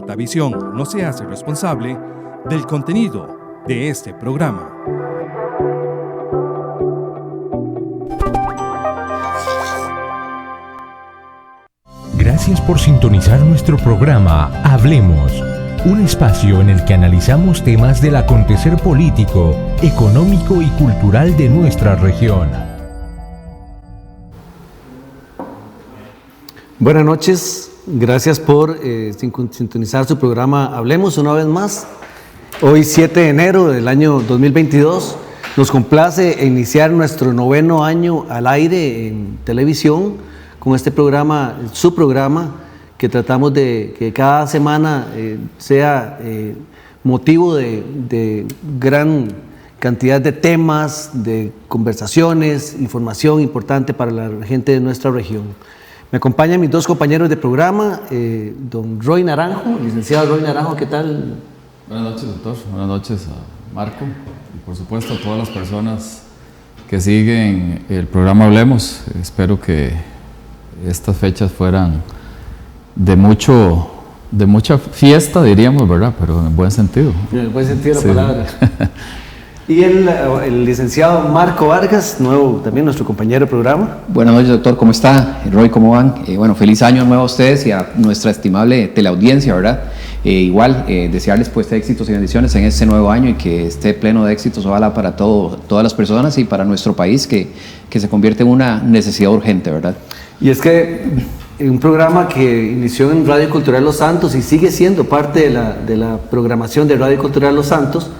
Rotavisión no se hace responsable del contenido de este programa. Gracias por sintonizar nuestro programa Hablemos, un espacio en el que analizamos temas del acontecer político, económico y cultural de nuestra región. Buenas noches, gracias por sintonizar su programa Hablemos una vez más. Hoy 7 de enero del año 2022 nos complace iniciar nuestro 9º año al aire en televisión con este programa, su programa, que tratamos de que cada semana sea motivo de gran cantidad de temas, de conversaciones, información importante para la gente de nuestra región. Me acompañan mis dos compañeros de programa, don Roy Naranjo, licenciado Roy Naranjo, ¿qué tal? Buenas noches, doctor. Buenas noches a Marco y por supuesto a todas las personas que siguen el programa Hablemos. Espero que estas fechas fueran de mucha fiesta, diríamos, ¿verdad? Pero en buen sentido. En el buen sentido de la palabra. Y el licenciado Marco Vargas, también nuestro compañero de programa. Buenas noches, doctor, ¿cómo está? Roy, ¿cómo van? Bueno, feliz año nuevo a ustedes y a nuestra estimable teleaudiencia, ¿verdad? Igual, desearles pues éxitos y bendiciones en este nuevo año y que esté pleno de éxitos, ojalá para todas las personas y para nuestro país, que se convierte en una necesidad urgente, ¿verdad? Y es que un programa que inició en Radio Cultural Los Santos y sigue siendo parte de la programación de Radio Cultural Los Santos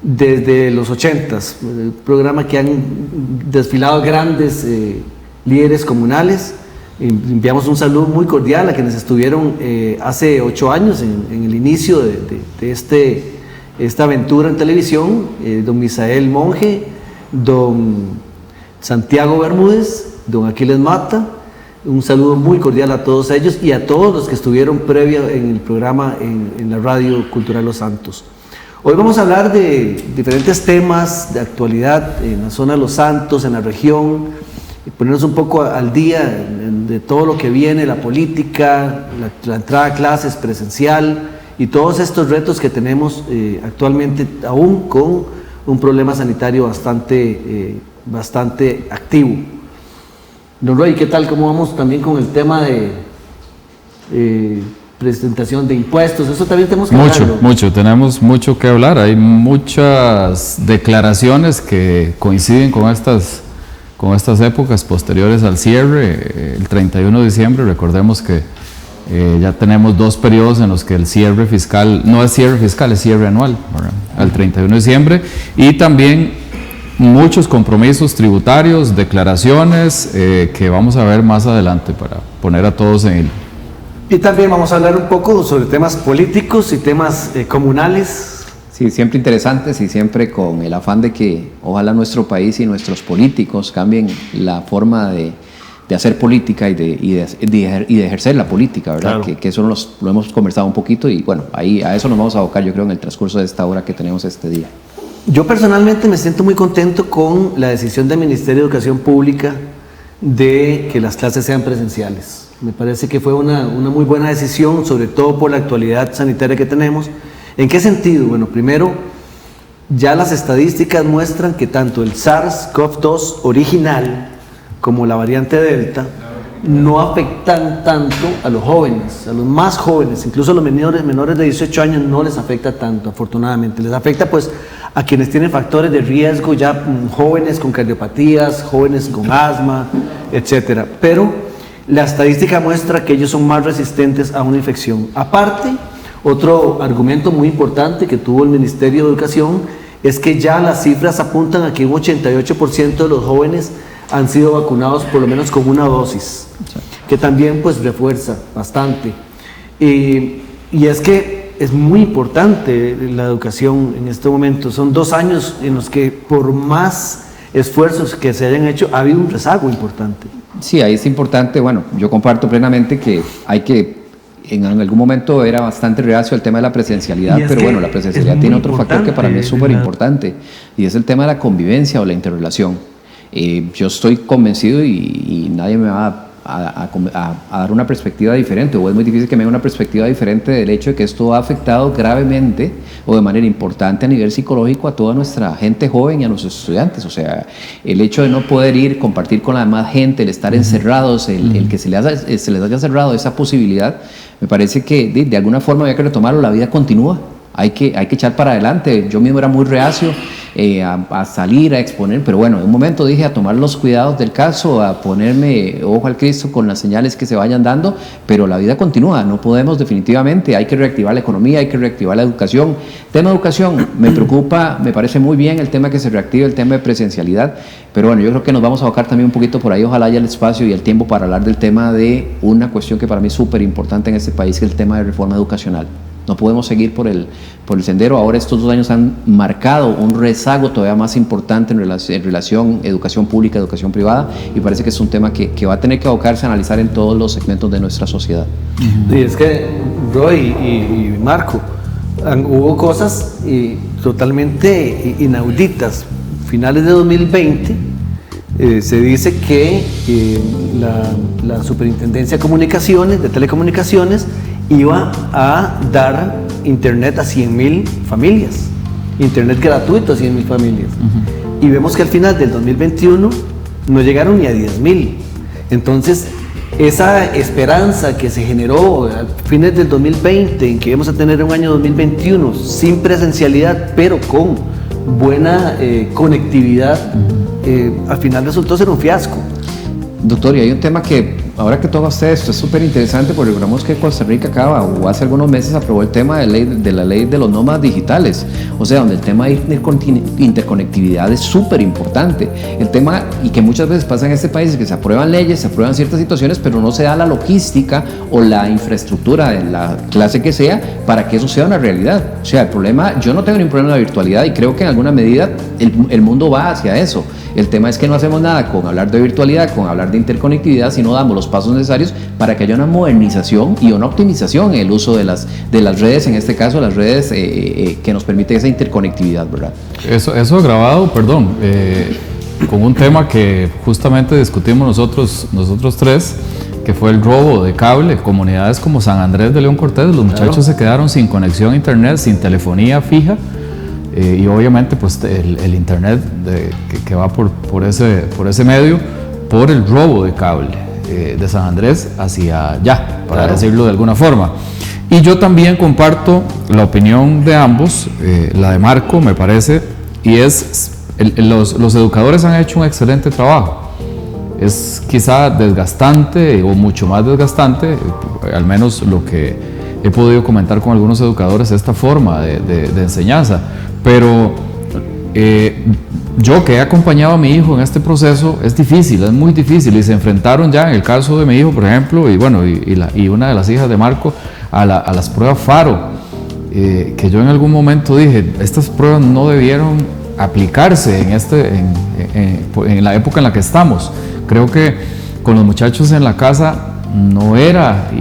desde los 80s, un programa que han desfilado grandes líderes comunales. Enviamos un saludo muy cordial a quienes estuvieron hace 8 años en el inicio de esta aventura en televisión, don Misael Monge, don Santiago Bermúdez, don Aquiles Mata. Un saludo muy cordial a todos ellos y a todos los que estuvieron previo en el programa en la Radio Cultural Los Santos. Hoy vamos a hablar de diferentes temas de actualidad en la zona de Los Santos, en la región, y ponernos un poco al día de todo lo que viene, la política, la entrada a clases presencial y todos estos retos que tenemos actualmente, aún con un problema sanitario bastante activo. Don Roy, ¿qué tal? ¿Cómo vamos también con el tema de presentación de impuestos? Eso también tenemos que hablar. Tenemos mucho que hablar. Hay muchas declaraciones que coinciden con estas épocas posteriores al cierre. El 31 de diciembre, recordemos que ya tenemos 2 periodos en los que el cierre fiscal, no es cierre fiscal, es cierre anual, ¿verdad? Al 31 de diciembre, y también muchos compromisos tributarios, declaraciones que vamos a ver más adelante para poner a todos en el... Y también vamos a hablar un poco sobre temas políticos y temas comunales. Sí, siempre interesantes y siempre con el afán de que ojalá nuestro país y nuestros políticos cambien la forma de hacer política y de ejercer la política, ¿verdad? Claro. Que eso lo hemos conversado un poquito y bueno, ahí a eso nos vamos a abocar yo creo en el transcurso de esta hora que tenemos este día. Yo personalmente me siento muy contento con la decisión del Ministerio de Educación Pública de que las clases sean presenciales. Me parece que fue una muy buena decisión, sobre todo por la actualidad sanitaria que tenemos. ¿En qué sentido? Bueno, primero, ya las estadísticas muestran que tanto el SARS-CoV-2 original como la variante Delta no afectan tanto a los jóvenes, a los más jóvenes, incluso a los menores de 18 años no les afecta tanto, afortunadamente. Les afecta pues a quienes tienen factores de riesgo, ya jóvenes con cardiopatías, jóvenes con asma, etcétera. Pero la estadística muestra que ellos son más resistentes a una infección. Aparte, otro argumento muy importante que tuvo el Ministerio de Educación es que ya las cifras apuntan a que un 88% de los jóvenes han sido vacunados por lo menos con una dosis, que también pues refuerza bastante. Y es que es muy importante la educación en este momento. Son 2 años en los que por más esfuerzos que se hayan hecho ha habido un rezago importante. Sí, ahí es importante, bueno, yo comparto plenamente que hay que, en algún momento era bastante reacio al tema de la presencialidad, pero bueno, la presencialidad tiene otro factor que para mí es súper importante y es el tema de la convivencia o la interrelación. Yo estoy convencido y nadie me va dar una perspectiva diferente, o es muy difícil que me dé una perspectiva diferente del hecho de que esto ha afectado gravemente o de manera importante a nivel psicológico a toda nuestra gente joven y a los estudiantes. O sea, el hecho de no poder ir, compartir con la demás gente, el estar encerrados, el que se les haya cerrado esa posibilidad, me parece que de alguna forma había que retomarlo. La vida continúa, hay que echar para adelante. Yo mismo era muy reacio a salir, a exponer, pero bueno, en un momento dije a tomar los cuidados del caso, a ponerme ojo al Cristo con las señales que se vayan dando, pero la vida continúa, no podemos definitivamente, hay que reactivar la economía, hay que reactivar la educación. Tema de educación, me preocupa, me parece muy bien el tema que se reactive, el tema de presencialidad, pero bueno, yo creo que nos vamos a abocar también un poquito por ahí, ojalá haya el espacio y el tiempo para hablar del tema de una cuestión que para mí es súper importante en este país, que es el tema de reforma educacional. No podemos seguir por el sendero. Ahora estos 2 años han marcado un rezago todavía más importante en relación educación pública, educación privada, y parece que es un tema que va a tener que abocarse a analizar en todos los segmentos de nuestra sociedad. Y es que, Roy y Marco, hubo cosas totalmente inauditas. Finales de 2020 se dice que la Superintendencia de Telecomunicaciones iba a dar internet a 100,000 familias, internet gratuito a 100,000 familias. Y vemos que al final del 2021 no llegaron ni a 10,000. Entonces, esa esperanza que se generó a fines del 2020, en que íbamos a tener un año 2021 sin presencialidad, pero con buena conectividad, al final resultó ser un fiasco. Doctor, y hay un tema que, ahora que toca usted esto, es súper interesante, porque recordamos que Costa Rica hace algunos meses aprobó el tema de la ley de los nómadas digitales, o sea, donde el tema de interconectividad es súper importante. El tema, y que muchas veces pasa en este país, es que se aprueban leyes, se aprueban ciertas situaciones, pero no se da la logística o la infraestructura de la clase que sea para que eso sea una realidad. O sea, el problema, yo no tengo ningún problema de la virtualidad y creo que en alguna medida el mundo va hacia eso. El tema es que no hacemos nada con hablar de virtualidad, con hablar de interconectividad, sino damos los pasos necesarios para que haya una modernización y una optimización en el uso de las redes, en este caso las redes que nos permite esa interconectividad, ¿verdad? Eso grabado, con un tema que justamente discutimos nosotros tres, que fue el robo de cable. Comunidades como San Andrés de León Cortés, los muchachos se quedaron sin conexión a internet, sin telefonía fija. Y obviamente pues el internet que va por ese medio, por el robo de cable de San Andrés hacia allá, para decirlo de alguna forma. Y yo también comparto la opinión de ambos, la de Marco me parece, y los educadores han hecho un excelente trabajo. Es quizá desgastante o mucho más desgastante, al menos lo que he podido comentar con algunos educadores, esta forma de enseñanza. Pero yo que he acompañado a mi hijo en este proceso, es difícil, es muy difícil, y se enfrentaron ya en el caso de mi hijo, por ejemplo, y una de las hijas de Marco, a las pruebas FARO, que yo en algún momento dije, estas pruebas no debieron aplicarse en la época en la que estamos. Creo que con los muchachos en la casa no era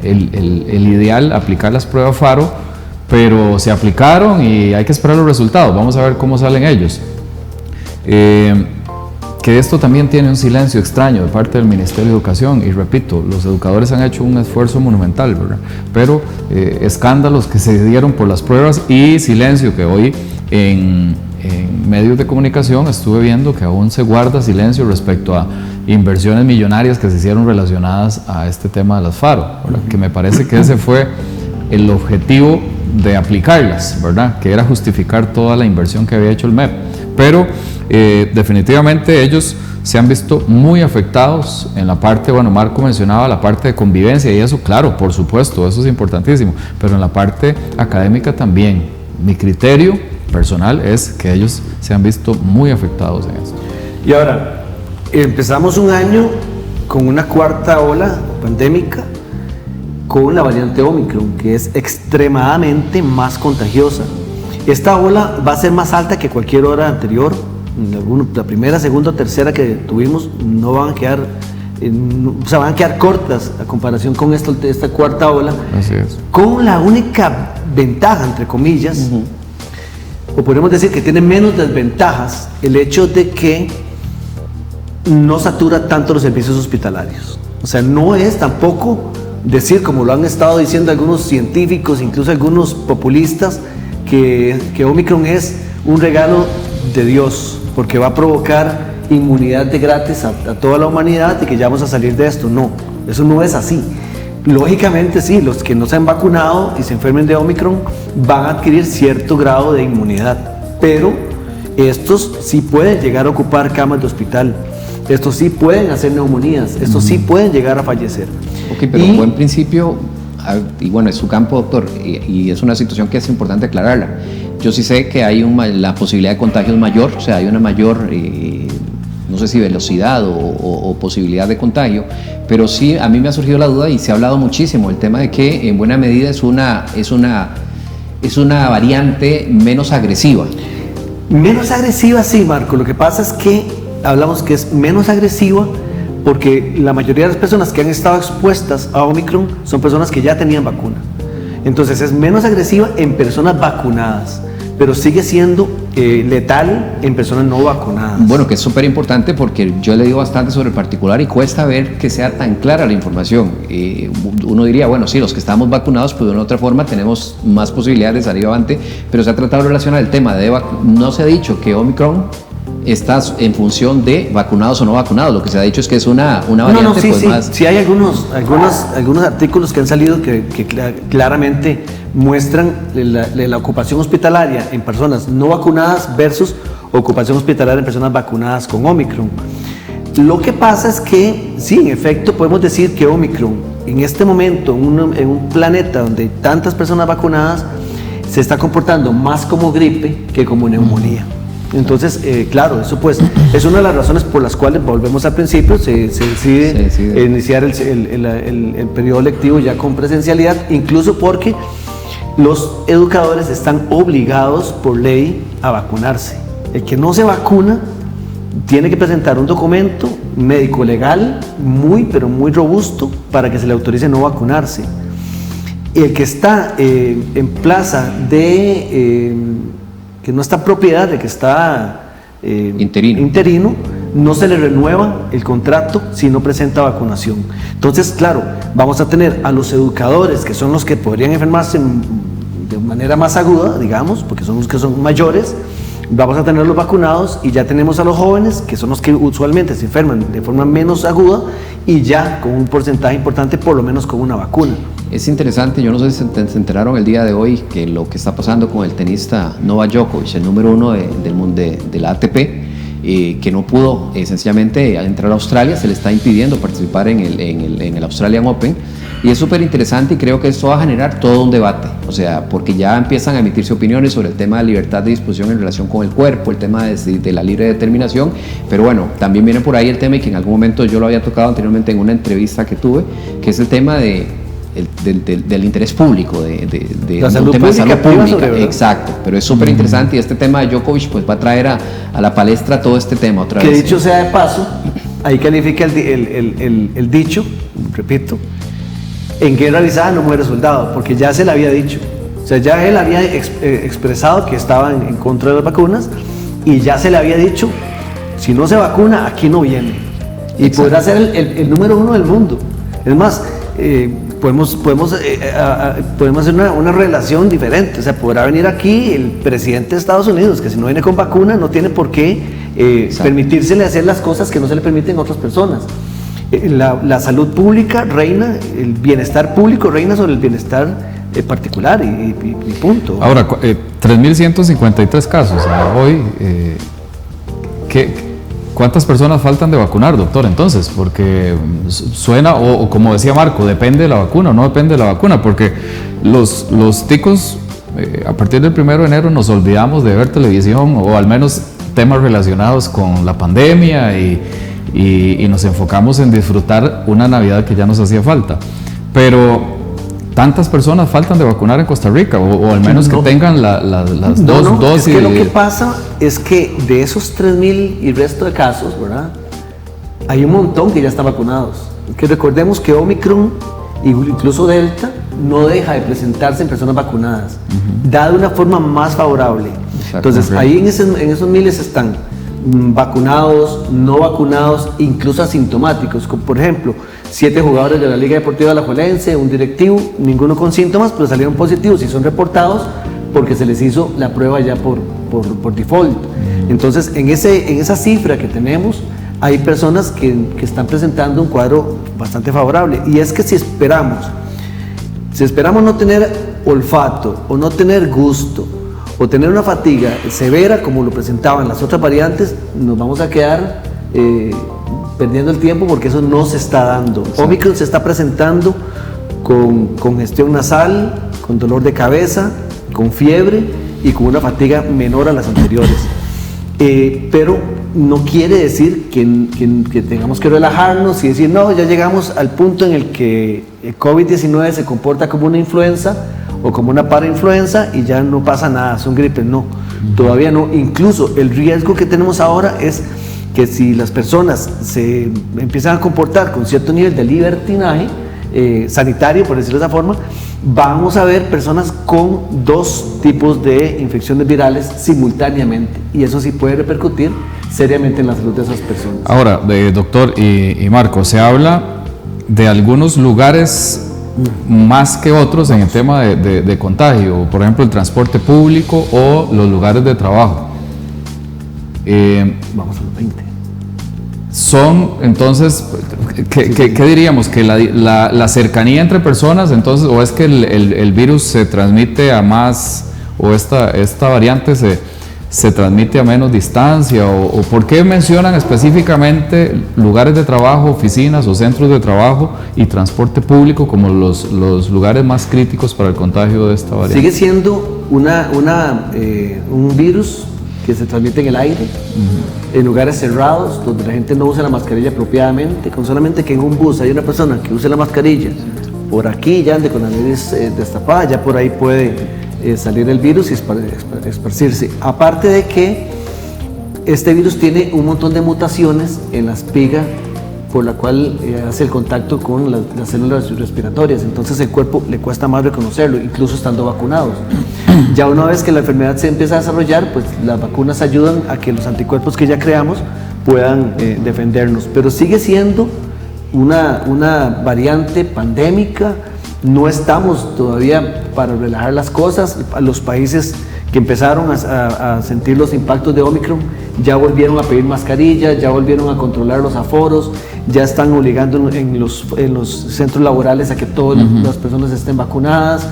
el ideal aplicar las pruebas FARO, pero se aplicaron y hay que esperar los resultados. Vamos a ver cómo salen ellos. Que esto también tiene un silencio extraño de parte del Ministerio de Educación, y repito, los educadores han hecho un esfuerzo monumental, ¿verdad? Pero escándalos que se dieron por las pruebas y silencio que hoy en medios de comunicación estuve viendo que aún se guarda silencio respecto a inversiones millonarias que se hicieron relacionadas a este tema de las FARO, ¿verdad? Que me parece que ese fue el objetivo de aplicarlas, ¿verdad? Que era justificar toda la inversión que había hecho el MEP. Pero definitivamente ellos se han visto muy afectados en la parte, bueno, Marco mencionaba la parte de convivencia y eso, claro, por supuesto, eso es importantísimo, pero en la parte académica también. Mi criterio personal es que ellos se han visto muy afectados en eso. Y ahora, empezamos un año con una cuarta ola pandémica, con la variante Omicron, que es extremadamente más contagiosa. Esta ola va a ser más alta que cualquier hora anterior. La primera, segunda o tercera que tuvimos no van a quedar, van a quedar cortas a comparación con esta cuarta ola. Así es. Con la única ventaja, entre comillas, o podemos decir que tiene menos desventajas, el hecho de que no satura tanto los servicios hospitalarios. O sea, no es tampoco decir, como lo han estado diciendo algunos científicos, incluso algunos populistas, que Omicron es un regalo de Dios, porque va a provocar inmunidad de gratis a toda la humanidad y que ya vamos a salir de esto. No, eso no es así. Lógicamente sí, los que no se han vacunado y se enfermen de Omicron van a adquirir cierto grado de inmunidad, pero estos sí pueden llegar a ocupar camas de hospital, estos sí pueden hacer neumonías, estos sí pueden llegar a fallecer. Ok, pero en buen principio, y bueno, es su campo, doctor, y es una situación que es importante aclararla. Yo sí sé que hay la posibilidad de contagio es mayor, o sea, hay una mayor, no sé si velocidad o posibilidad de contagio, pero sí a mí me ha surgido la duda y se ha hablado muchísimo el tema de que en buena medida es una variante menos agresiva. Menos agresiva, sí, Marco. Lo que pasa es que hablamos que es menos agresiva porque la mayoría de las personas que han estado expuestas a Omicron son personas que ya tenían vacuna. Entonces es menos agresiva en personas vacunadas, pero sigue siendo letal en personas no vacunadas. Bueno, que es súper importante porque yo he leído bastante sobre el particular y cuesta ver que sea tan clara la información. Uno diría, bueno, sí, los que estamos vacunados, pues de una u otra forma tenemos más posibilidades de salir avante, pero se ha tratado de relacionar el tema de no se ha dicho que Omicron está en función de vacunados o no vacunados. Lo que se ha dicho es que es una variante sí, pues sí. más... Sí hay algunos artículos que han salido que claramente muestran la ocupación hospitalaria en personas no vacunadas versus ocupación hospitalaria en personas vacunadas con Omicron. Lo que pasa es que, sí, en efecto, podemos decir que Omicron, en este momento, en un planeta donde hay tantas personas vacunadas, se está comportando más como gripe que como neumonía. Entonces, claro, eso pues es una de las razones por las cuales, volvemos al principio, se decide iniciar el periodo lectivo ya con presencialidad, incluso porque los educadores están obligados por ley a vacunarse. El que no se vacuna tiene que presentar un documento médico legal pero muy robusto para que se le autorice no vacunarse. El que está en plaza de... que no está en propiedad, de que está interino, no se le renueva el contrato si no presenta vacunación. Entonces, claro, vamos a tener a los educadores, que son los que podrían enfermarse de manera más aguda, digamos, porque son los que son mayores, vamos a tenerlos vacunados y ya tenemos a los jóvenes, que son los que usualmente se enferman de forma menos aguda y ya con un porcentaje importante, por lo menos con una vacuna. Es interesante, yo no sé si se enteraron el día de hoy que lo que está pasando con el tenista Novak Djokovic, el número 1 del mundo de la ATP, que no pudo sencillamente entrar a Australia, se le está impidiendo participar en el Australian Open, y es súper interesante y creo que esto va a generar todo un debate, o sea, porque ya empiezan a emitirse opiniones sobre el tema de libertad de disposición en relación con el cuerpo, el tema de la libre determinación, pero bueno, también viene por ahí el tema, y que en algún momento yo lo había tocado anteriormente en una entrevista que tuve, que es el tema del interés público, de un tema de salud pública, exacto, pero es súper interesante, y este tema de Djokovic pues va a traer a la palestra todo este tema otra vez. Que dicho sea de paso, ahí califica el dicho, repito, en guerra avisada no muere soldado, porque ya se le había dicho, o sea, ya él había expresado que estaba en contra de las vacunas, y ya se le había dicho, si no se vacuna, aquí no viene, y podrá ser el número 1 del mundo. Es más, podemos hacer una relación diferente, o sea, podrá venir aquí el presidente de Estados Unidos, que si no viene con vacuna no tiene por qué permitírsele hacer las cosas que no se le permiten a otras personas. La salud pública reina, el bienestar público reina sobre el bienestar particular y punto. Ahora, 3.153 casos hoy, ¿cuántas personas faltan de vacunar, doctor? Entonces, porque suena, o como decía Marco, depende de la vacuna, no depende de la vacuna, porque los ticos, a partir del 1 de enero nos olvidamos de ver televisión, o al menos temas relacionados con la pandemia, y nos enfocamos en disfrutar una Navidad que ya nos hacía falta. Pero tantas personas faltan de vacunar en Costa Rica, o al menos que tengan las dos dosis. Es que lo que pasa es que de esos 3.000 y resto de casos, ¿verdad? Hay un montón que ya están vacunados. Que recordemos que Omicron, incluso Delta, no deja de presentarse en personas vacunadas, da de una forma más favorable. Entonces, ahí en esos miles están vacunados, no vacunados, incluso asintomáticos, como por ejemplo 7 jugadores de la Liga Deportiva Alajuelense, un directivo, ninguno con síntomas, pero salieron positivos y son reportados porque se les hizo la prueba ya por default. Entonces, en esa cifra que tenemos, hay personas que están presentando un cuadro bastante favorable, y es que si esperamos no tener olfato o no tener gusto o tener una fatiga severa como lo presentaban las otras variantes, nos vamos a quedar perdiendo el tiempo, porque eso no se está dando. Sí. Omicron se está presentando con congestión nasal, con dolor de cabeza, con fiebre y con una fatiga menor a las anteriores. Pero no quiere decir que tengamos que relajarnos y decir, no, ya llegamos al punto en el que el COVID-19 se comporta como una influenza o como una parainfluenza y ya no pasa nada, son gripes. No, todavía no. Incluso el riesgo que tenemos ahora es que si las personas se empiezan a comportar con cierto nivel de libertinaje sanitario, por decirlo de esa forma, vamos a ver personas con 2 tipos de infecciones virales simultáneamente, y eso sí puede repercutir seriamente en la salud de esas personas. Ahora, doctor y Marco, se habla de algunos lugares más que otros en el tema de contagio, por ejemplo el transporte público o los lugares de trabajo. Vamos a los 20. Son, entonces, ¿qué diríamos? ¿Que la cercanía entre personas, entonces, o es que el virus se transmite a más, o esta variante se transmite a menos distancia, o por qué mencionan específicamente lugares de trabajo, oficinas o centros de trabajo y transporte público como los lugares más críticos para el contagio de esta variante? Sigue siendo un virus que se transmite en el aire, en lugares cerrados, donde la gente no usa la mascarilla apropiadamente, con solamente que en un bus hay una persona que use la mascarilla, por aquí ya ande con la nariz destapada, ya por ahí puede salir el virus y esparcirse. Aparte de que este virus tiene un montón de mutaciones en la espiga por la cual hace el contacto con las células respiratorias, entonces el cuerpo le cuesta más reconocerlo, incluso estando vacunados. Ya una vez que la enfermedad se empieza a desarrollar, pues las vacunas ayudan a que los anticuerpos que ya creamos puedan defendernos, pero sigue siendo una variante pandémica. No estamos todavía para relajar las cosas. Los países que empezaron a sentir los impactos de Omicron ya volvieron a pedir mascarillas, ya volvieron a controlar los aforos, ya están obligando en los centros laborales a que todas las personas estén vacunadas,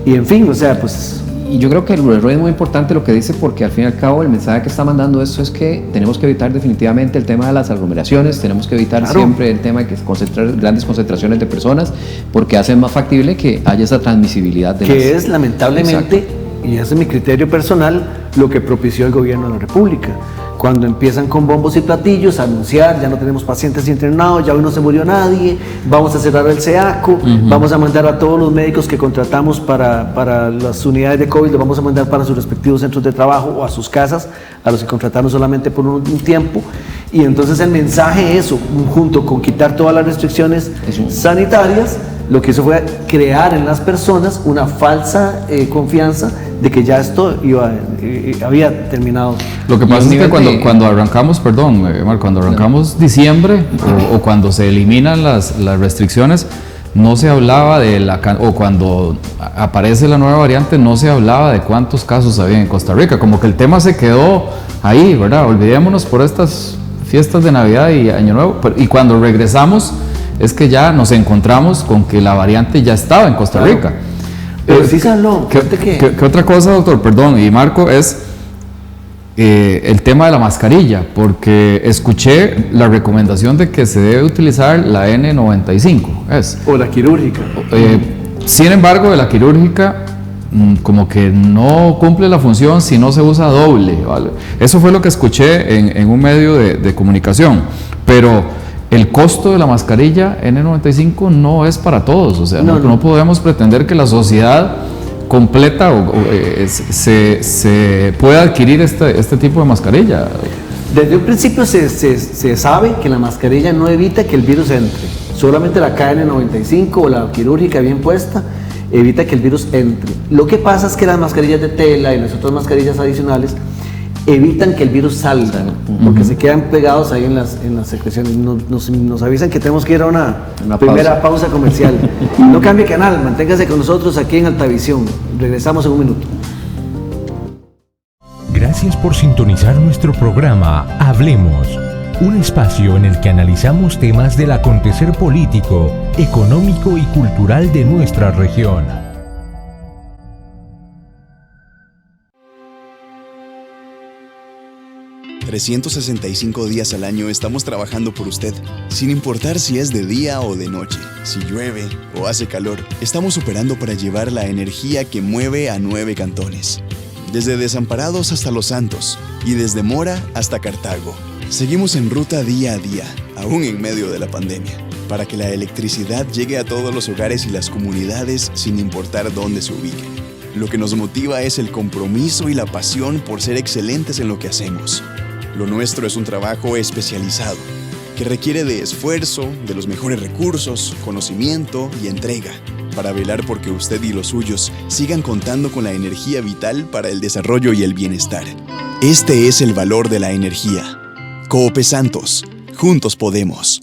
y en fin, o sea, pues... Y yo creo que el error es muy importante lo que dice, porque al fin y al cabo el mensaje que está mandando esto es que tenemos que evitar definitivamente el tema de las aglomeraciones, tenemos que evitar siempre el tema de que concentrar grandes concentraciones de personas, porque hace más factible que haya esa transmisibilidad de que es lamentablemente, y ese es mi criterio personal, lo que propició el gobierno de la República. Cuando empiezan con bombos y platillos a anunciar, ya no tenemos pacientes internados, ya hoy no se murió nadie, vamos a cerrar el CEACO, vamos a mandar a todos los médicos que contratamos para las unidades de COVID, los vamos a mandar para sus respectivos centros de trabajo o a sus casas, a los que contrataron solamente por un tiempo. Y entonces el mensaje, eso, junto con quitar todas las restricciones sanitarias, lo que hizo fue crear en las personas una falsa confianza de que ya esto había terminado. Lo que pasa es que cuando arrancamos, Marco, cuando arrancamos diciembre o cuando se eliminan las restricciones, no se hablaba o cuando aparece la nueva variante, no se hablaba de cuántos casos había en Costa Rica, como que el tema se quedó ahí, ¿verdad? Olvidémonos por estas fiestas de Navidad y Año Nuevo, y cuando regresamos es que ya nos encontramos con que la variante ya estaba en Costa Rica. Pero sí se habló. ¿Qué otra cosa, doctor? Perdón, y Marco, es el tema de la mascarilla, porque escuché la recomendación de que se debe utilizar la N95. O la quirúrgica. Sin embargo, de la quirúrgica como que no cumple la función si no se usa doble, ¿vale? Eso fue lo que escuché en un medio de comunicación, pero el costo de la mascarilla N95 no es para todos, o sea, no podemos pretender que la sociedad completa se pueda adquirir este tipo de mascarilla. Desde un principio se sabe que la mascarilla no evita que el virus entre, solamente la KN95 o la quirúrgica bien puesta evita que el virus entre. Lo que pasa es que las mascarillas de tela y las otras mascarillas adicionales evitan que el virus salga, porque se quedan pegados ahí en las secreciones. Nos avisan que tenemos que ir a una primera pausa comercial. No cambie canal, manténgase con nosotros aquí en Altavisión. Regresamos en un minuto. Gracias por sintonizar nuestro programa Hablemos, un espacio en el que analizamos temas del acontecer político, económico y cultural de nuestra región. ...365 días al año estamos trabajando por usted, sin importar si es de día o de noche, si llueve o hace calor. Estamos operando para llevar la energía que mueve a 9 cantones, desde Desamparados hasta Los Santos y desde Mora hasta Cartago. Seguimos en ruta día a día, aún en medio de la pandemia, para que la electricidad llegue a todos los hogares y las comunidades sin importar dónde se ubiquen. Lo que nos motiva es el compromiso y la pasión por ser excelentes en lo que hacemos. Lo nuestro es un trabajo especializado, que requiere de esfuerzo, de los mejores recursos, conocimiento y entrega, para velar porque usted y los suyos sigan contando con la energía vital para el desarrollo y el bienestar. Este es el valor de la energía. Coope Santos, juntos podemos.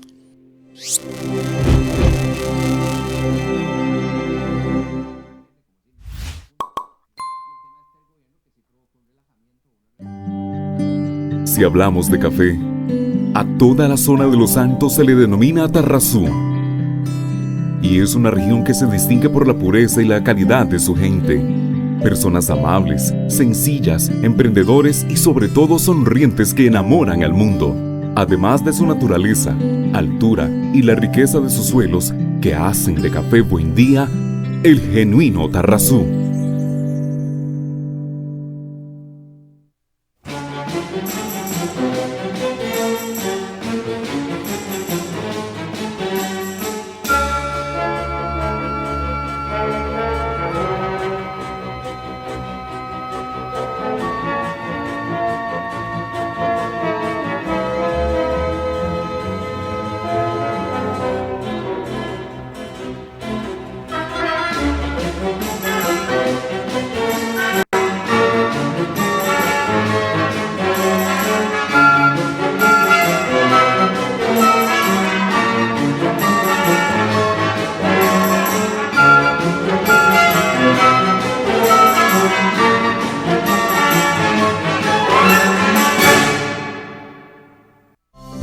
Si hablamos de café, a toda la zona de Los Santos se le denomina Tarrazú. Y es una región que se distingue por la pureza y la calidad de su gente. Personas amables, sencillas, emprendedores y sobre todo sonrientes que enamoran al mundo. Además de su naturaleza, altura y la riqueza de sus suelos que hacen de Café Buen Día el genuino Tarrazú.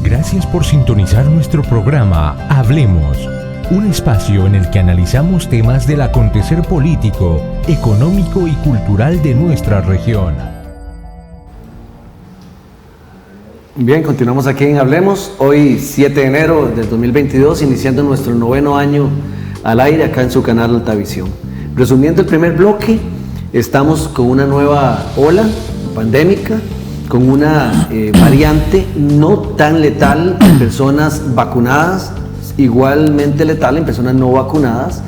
Gracias por sintonizar nuestro programa Hablemos, un espacio en el que analizamos temas del acontecer político, económico y cultural de nuestra región. Bien, continuamos aquí en Hablemos, hoy 7 de enero del 2022, iniciando nuestro 9º año al aire acá en su canal Altavisión. Resumiendo el primer bloque, estamos con una nueva ola pandémica, con una variante no tan letal en personas vacunadas, igualmente letal en personas no vacunadas,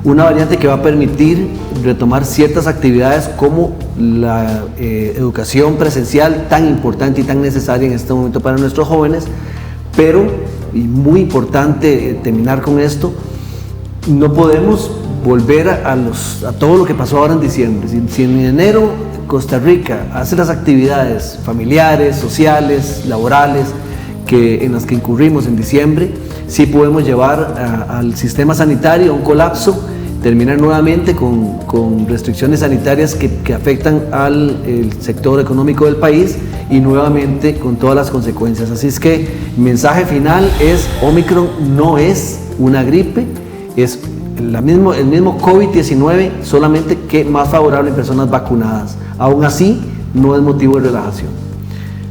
una variante que va a permitir retomar ciertas actividades como la educación presencial, tan importante y tan necesaria en este momento para nuestros jóvenes, pero, y muy importante terminar con esto, no podemos volver a todo lo que pasó ahora en diciembre. Si en enero Costa Rica hace las actividades familiares, sociales, laborales en las que incurrimos en diciembre, sí podemos llevar al sistema sanitario a un colapso, terminar nuevamente con restricciones sanitarias que afectan al sector económico del país y nuevamente con todas las consecuencias. Así es que el mensaje final es: Omicron no es una gripe, es el mismo COVID-19, solamente que más favorable en personas vacunadas. Aún así, no es motivo de relajación.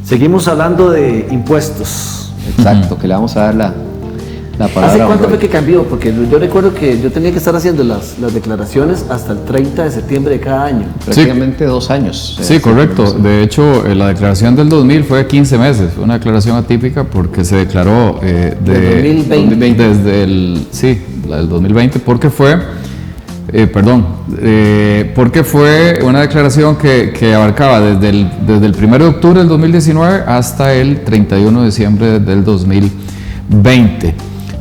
Seguimos hablando de impuestos. Exacto, que le vamos a dar la palabra. ¿Hace cuánto fue que cambió? Porque yo recuerdo que yo tenía que estar haciendo las declaraciones hasta el 30 de septiembre de cada año. Prácticamente 2 años. Sí, correcto. De hecho, la declaración del 2000 fue 15 meses. Fue una declaración atípica porque se declaró del 2020. Desde el 2020, porque fue una declaración que abarcaba desde el 1 de octubre del 2019 hasta el 31 de diciembre del 2020.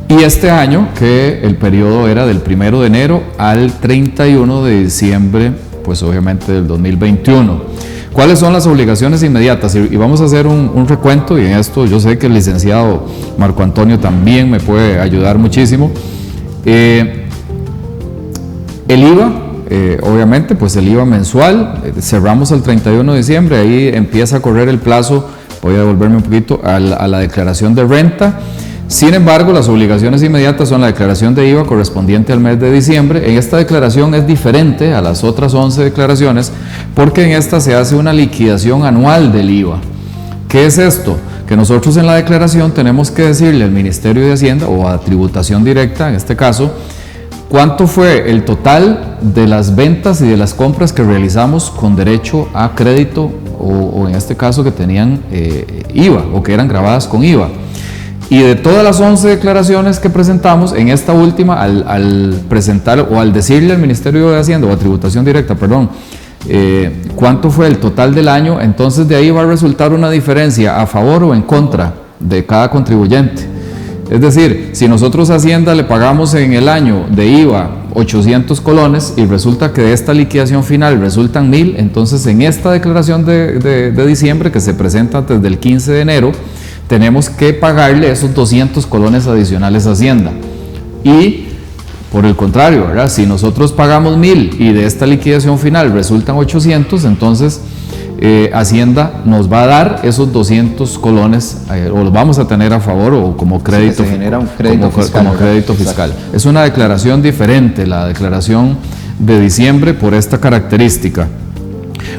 Y este año, que el periodo era del 1 de enero al 31 de diciembre, pues obviamente del 2021. ¿Cuáles son las obligaciones inmediatas? Y vamos a hacer un recuento, y en esto yo sé que el licenciado Marco Antonio también me puede ayudar muchísimo. El IVA, obviamente, pues el IVA mensual, cerramos el 31 de diciembre, ahí empieza a correr el plazo, voy a devolverme un poquito, a la declaración de renta. Sin embargo, las obligaciones inmediatas son la declaración de IVA correspondiente al mes de diciembre. En esta declaración es diferente a las otras 11 declaraciones porque en esta se hace una liquidación anual del IVA. ¿Qué es esto? Que nosotros en la declaración tenemos que decirle al Ministerio de Hacienda o a Tributación Directa, en este caso, cuánto fue el total de las ventas y de las compras que realizamos con derecho a crédito o en este caso que tenían IVA o que eran grabadas con IVA. Y de todas las 11 declaraciones que presentamos, en esta última, al presentar o al decirle al Ministerio de Hacienda o a Tributación Directa, perdón, cuánto fue el total del año, entonces de ahí va a resultar una diferencia a favor o en contra de cada contribuyente. Es decir, si nosotros a Hacienda le pagamos en el año de IVA 800 colones y resulta que de esta liquidación final resultan 1000, entonces en esta declaración de diciembre que se presenta antes del 15 de enero, tenemos que pagarle esos 200 colones adicionales a Hacienda. Y por el contrario, ¿verdad? Si nosotros pagamos 1000 y de esta liquidación final resultan 800, entonces Hacienda nos va a dar esos 200 colones o los vamos a tener a favor o como crédito, se genera un crédito fiscal, como crédito fiscal. Es una declaración diferente, la declaración de diciembre, por esta característica.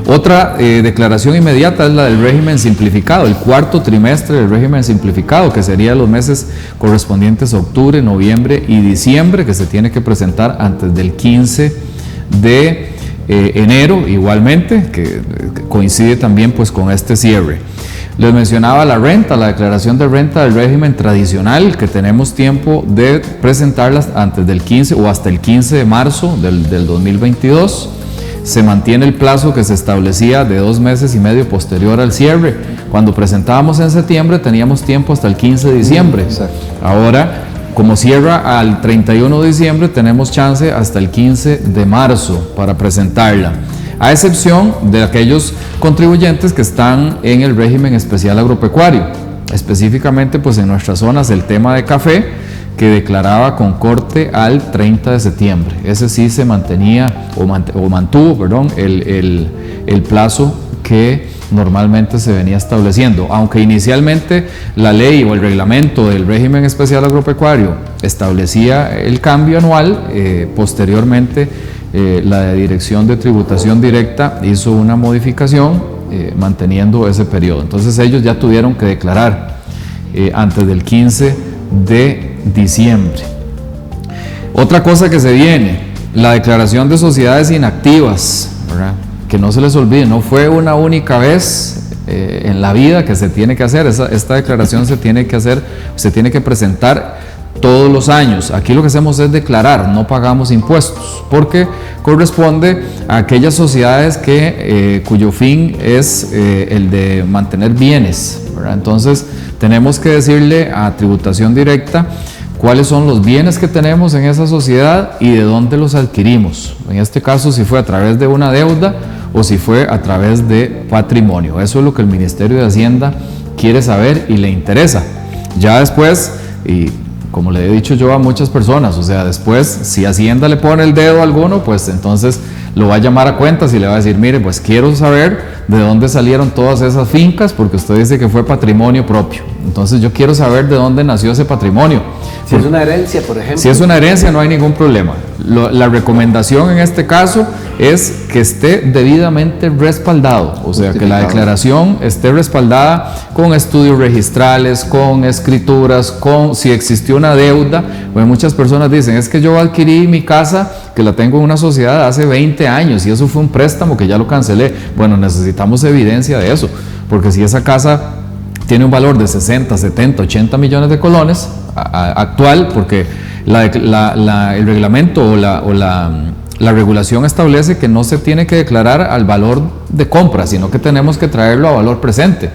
Otra declaración inmediata es la del régimen simplificado, el cuarto trimestre del régimen simplificado, que sería los meses correspondientes a octubre, noviembre y diciembre, que se tiene que presentar antes del 15 de enero, igualmente, que coincide también pues con este cierre. Les mencionaba la renta, la declaración de renta del régimen tradicional, que tenemos tiempo de presentarlas antes del 15 o hasta el 15 de marzo del 2022. Se mantiene el plazo que se establecía de 2 meses y medio posterior al cierre. Cuando presentábamos en septiembre teníamos tiempo hasta el 15 de diciembre. Ahora, como cierra al 31 de diciembre, tenemos chance hasta el 15 de marzo para presentarla, a excepción de aquellos contribuyentes que están en el régimen especial agropecuario, específicamente pues en nuestras zonas el tema de café, que declaraba con corte al 30 de septiembre. Ese sí se mantenía o mantuvo, perdón, el plazo que normalmente se venía estableciendo, aunque inicialmente la ley o el reglamento del régimen especial agropecuario establecía el cambio anual. Posteriormente la Dirección de Tributación Directa hizo una modificación manteniendo ese periodo. Entonces ellos ya tuvieron que declarar antes del 15 de diciembre. Otra cosa que se viene, la declaración de sociedades inactivas, ¿verdad? Que no se les olvide, no fue una única vez en la vida que se tiene que hacer, esta declaración se tiene que hacer, se tiene que presentar todos los años. Aquí lo que hacemos es declarar, no pagamos impuestos, porque corresponde a aquellas sociedades cuyo fin es el de mantener bienes, ¿verdad? Entonces tenemos que decirle a Tributación Directa cuáles son los bienes que tenemos en esa sociedad y de dónde los adquirimos. En este caso, si fue a través de una deuda o si fue a través de patrimonio. Eso es lo que el Ministerio de Hacienda quiere saber y le interesa. Ya después, y como le he dicho yo a muchas personas, o sea, después, si Hacienda le pone el dedo a alguno, pues entonces lo va a llamar a cuentas y le va a decir, mire, pues quiero saber de dónde salieron todas esas fincas, porque usted dice que fue patrimonio propio. Entonces yo quiero saber de dónde nació ese patrimonio. Si es una herencia, por ejemplo. Si es una herencia, no hay ningún problema. La recomendación en este caso es que esté debidamente respaldado, o sea, que la declaración esté respaldada con estudios registrales, con escrituras, con si existió una deuda. Bueno, muchas personas dicen, es que yo adquirí mi casa, que la tengo en una sociedad hace 20 años y eso fue un préstamo que ya lo cancelé. Bueno, necesitamos evidencia de eso, porque si esa casa tiene un valor de 60, 70, 80 millones de colones actual, porque el reglamento o la regulación establece que no se tiene que declarar al valor de compra, sino que tenemos que traerlo a valor presente.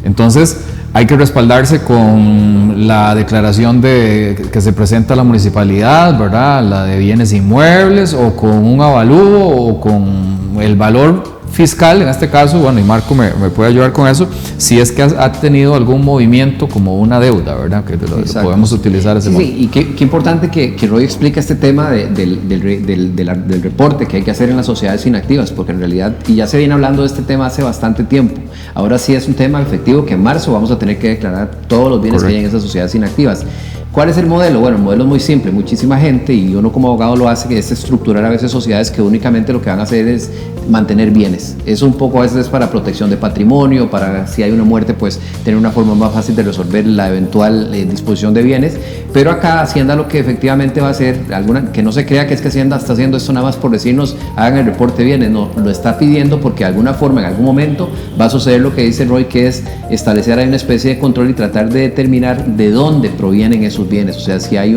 Entonces hay que respaldarse con la declaración que se presenta a la municipalidad, ¿verdad? La de bienes inmuebles, o con un avalúo, o con el valor fiscal, en este caso, bueno, y Marco me puede ayudar con eso, si es que ha tenido algún movimiento como una deuda, ¿verdad? Que lo podemos utilizar ese sí, y qué importante que Roy explique este tema del reporte que hay que hacer en las sociedades inactivas, porque en realidad, y ya se viene hablando de este tema hace bastante tiempo, ahora sí es un tema efectivo que en marzo vamos a tener que declarar todos los bienes que hay en esas sociedades inactivas. ¿Cuál es el modelo? Bueno, el modelo es muy simple, muchísima gente, y uno como abogado lo hace, que es estructurar a veces sociedades que únicamente lo que van a hacer es mantener bienes. Eso un poco a veces es para protección de patrimonio, para si hay una muerte, pues tener una forma más fácil de resolver la eventual disposición de bienes. Pero acá Hacienda lo que efectivamente va a hacer, que no se crea que es que Hacienda está haciendo esto nada más por decirnos hagan el reporte de bienes, no, lo está pidiendo porque de alguna forma, en algún momento, va a suceder lo que dice Roy, que es establecer ahí una especie de control y tratar de determinar de dónde provienen esos bienes. O sea, si hay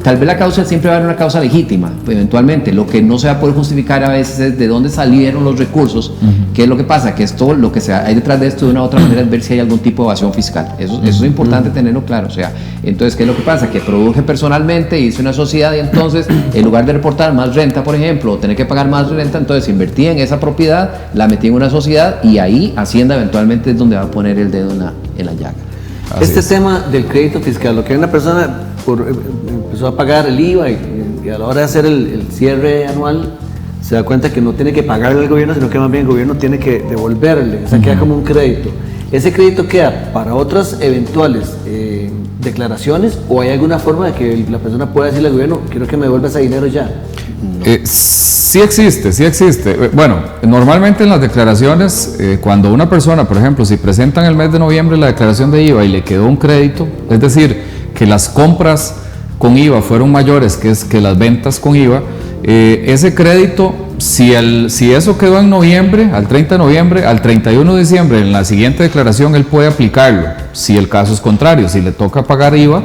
tal vez la causa siempre va a haber una causa legítima, eventualmente. Lo que no se va a poder justificar a veces es de dónde salieron los recursos. ¿Qué es lo que pasa? Que esto, lo que hay detrás de esto de una u otra manera es ver si hay algún tipo de evasión fiscal. Eso es importante tenerlo claro. O sea, entonces, ¿qué es lo que pasa? Que produje personalmente, hice una sociedad y entonces, en lugar de reportar más renta, por ejemplo, o tener que pagar más renta, entonces invertí en esa propiedad, la metí en una sociedad y ahí Hacienda eventualmente es donde va a poner el dedo en la llaga. Este tema del crédito fiscal, lo que una persona empezó a pagar el IVA y a la hora de hacer el cierre anual se da cuenta que no tiene que pagarle al gobierno, sino que más bien el gobierno tiene que devolverle, o sea, queda como un crédito. ¿Ese crédito queda para otras eventuales declaraciones o hay alguna forma de que la persona pueda decirle al gobierno, quiero que me devuelva ese dinero ya? Sí existe. Bueno, normalmente en las declaraciones, cuando una persona, por ejemplo, si presenta en el mes de noviembre la declaración de IVA y le quedó un crédito, es decir, que las compras con IVA fueron mayores que las ventas con IVA, ese crédito, si eso quedó en noviembre, al 30 de noviembre, al 31 de diciembre, en la siguiente declaración él puede aplicarlo, si el caso es contrario, si le toca pagar IVA.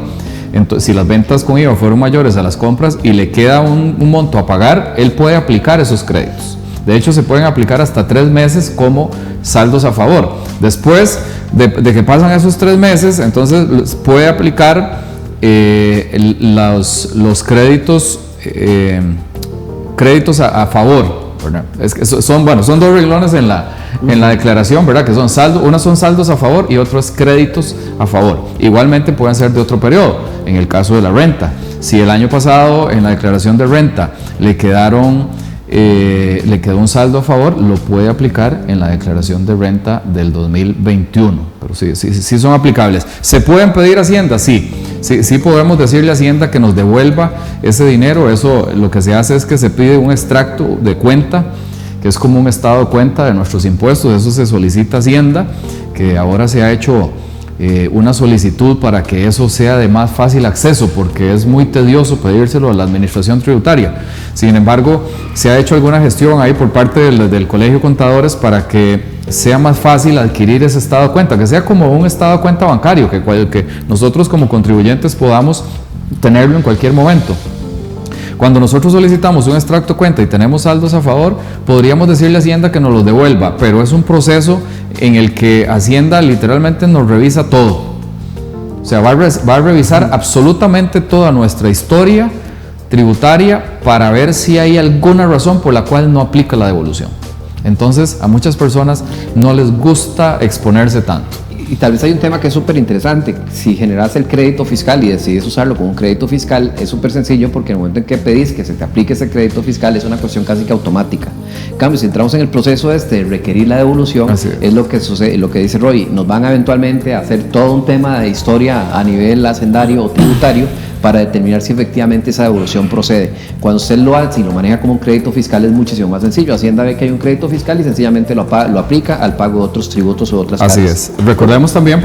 Entonces, si las ventas con IVA fueron mayores a las compras y le queda un monto a pagar, él puede aplicar esos créditos. De hecho, se pueden aplicar hasta 3 meses como saldos a favor. Después de que pasan esos 3 meses, entonces puede aplicar los créditos a favor, ¿verdad? Es que son 2 renglones en la declaración, ¿verdad? Que son unas son saldos a favor y otros créditos a favor. Igualmente pueden ser de otro periodo. En el caso de la renta, si el año pasado en la declaración de renta le quedó un saldo a favor, lo puede aplicar en la declaración de renta del 2021. Pero sí son aplicables. ¿Se pueden pedir a Hacienda? Sí podemos decirle a Hacienda que nos devuelva ese dinero. Eso lo que se hace es que se pide un extracto de cuenta, que es como un estado de cuenta de nuestros impuestos. Eso se solicita a Hacienda, que ahora se ha hecho una solicitud para que eso sea de más fácil acceso, porque es muy tedioso pedírselo a la administración tributaria. Sin embargo, se ha hecho alguna gestión ahí por parte del Colegio de Contadores para que sea más fácil adquirir ese estado de cuenta, que sea como un estado de cuenta bancario, que nosotros como contribuyentes podamos tenerlo en cualquier momento. Cuando nosotros solicitamos un extracto de cuenta y tenemos saldos a favor, podríamos decirle a Hacienda que nos los devuelva, pero es un proceso en el que Hacienda literalmente nos revisa todo. O sea, va a revisar absolutamente toda nuestra historia tributaria para ver si hay alguna razón por la cual no aplica la devolución. Entonces, a muchas personas no les gusta exponerse tanto. Y tal vez hay un tema que es súper interesante. Si generas el crédito fiscal y decides usarlo como un crédito fiscal, es súper sencillo, porque en el momento en que pedís que se te aplique ese crédito fiscal es una cuestión casi que automática. En cambio, si entramos en el proceso de requerir la devolución, es lo que sucede, lo que dice Roy, nos van a eventualmente a hacer todo un tema de historia a nivel hacendario o tributario para determinar si efectivamente esa devolución procede. Cuando usted lo hace y lo maneja como un crédito fiscal es muchísimo más sencillo. Hacienda ve que hay un crédito fiscal y sencillamente lo aplica al pago de otros tributos o otras cargas. Así es. Recordemos también,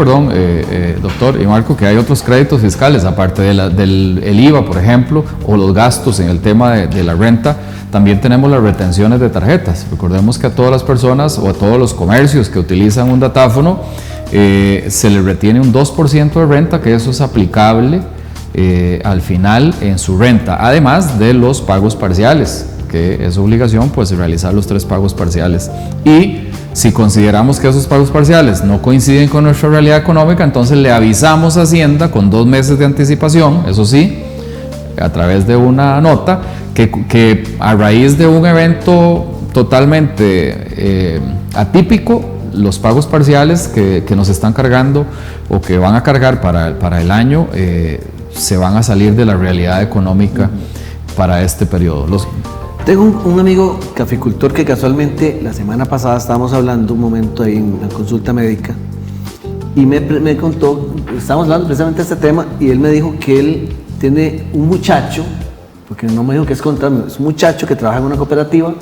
doctor y Marco, que hay otros créditos fiscales, aparte del IVA, por ejemplo, o los gastos en el tema de la renta. También tenemos las retenciones de tarjetas. Recordemos que a todas las personas o a todos los comercios que utilizan un datáfono se les retiene un 2% de renta, que eso es aplicable al final en su renta, además de los pagos parciales, que es obligación pues realizar los 3 pagos parciales. Y si consideramos que esos pagos parciales no coinciden con nuestra realidad económica, entonces le avisamos a Hacienda con 2 meses de anticipación, eso sí, a través de una nota, que a raíz de un evento totalmente atípico los pagos parciales que nos están cargando o que van a cargar para el año. Se van a salir de la realidad económica para este periodo. Tengo un amigo caficultor que casualmente la semana pasada estábamos hablando un momento ahí en la consulta médica y me contó, estábamos hablando precisamente de este tema y él me dijo que él tiene un muchacho, porque no me dijo que es contable, es un muchacho que trabaja en una cooperativa,